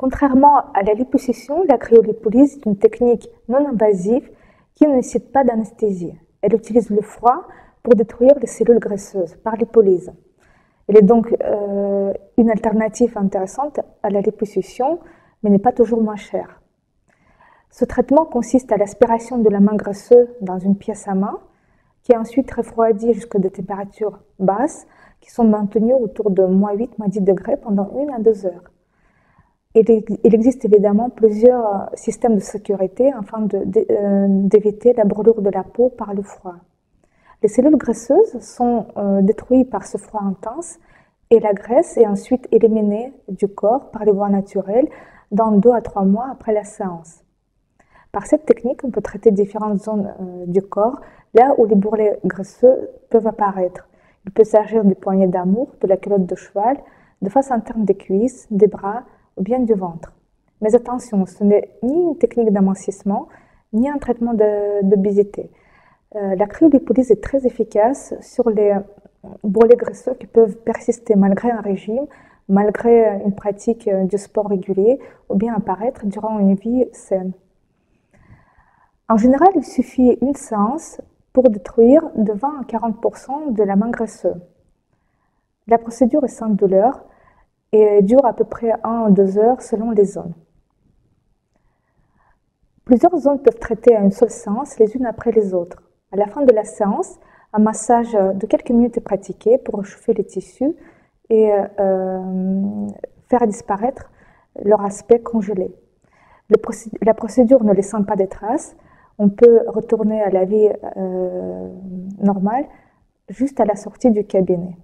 Contrairement à la liposuction, la cryolipolyse est une technique non invasive qui ne nécessite pas d'anesthésie. Elle utilise le froid pour détruire les cellules graisseuses par lipolyse. Elle est donc une alternative intéressante à la liposuction, mais n'est pas toujours moins chère. Ce traitement consiste à l'aspiration de la main graisseuse dans une pièce à main, qui est ensuite refroidie jusqu'à des températures basses, qui sont maintenues autour de -8, -10 degrés pendant 1 à 2 heures. Il existe évidemment plusieurs systèmes de sécurité afin d'éviter la brûlure de la peau par le froid. Les cellules graisseuses sont détruites par ce froid intense et la graisse est ensuite éliminée du corps par les voies naturelles dans 2 à 3 mois après la séance. Par cette technique, on peut traiter différentes zones du corps, là où les bourrelets graisseux peuvent apparaître. Il peut s'agir des poignées d'amour, de la culotte de cheval, de face interne des cuisses, des bras ou bien du ventre. Mais attention, ce n'est ni une technique d'amincissement, ni un traitement d'obésité. La cryolipolyse est très efficace sur les bourrelets graisseux qui peuvent persister malgré un régime, malgré une pratique du sport régulier ou bien apparaître durant une vie saine. En général, il suffit une séance pour détruire de 20 à 40% de la main graisseuse. La procédure est sans douleur et dure à peu près 1 à 2 heures selon les zones. Plusieurs zones peuvent traiter à une seule séance, les unes après les autres. À la fin de la séance, un massage de quelques minutes est pratiqué pour réchauffer les tissus et faire disparaître leur aspect congelé. La procédure ne laissant pas de traces, on peut retourner à la vie normale juste à la sortie du cabinet.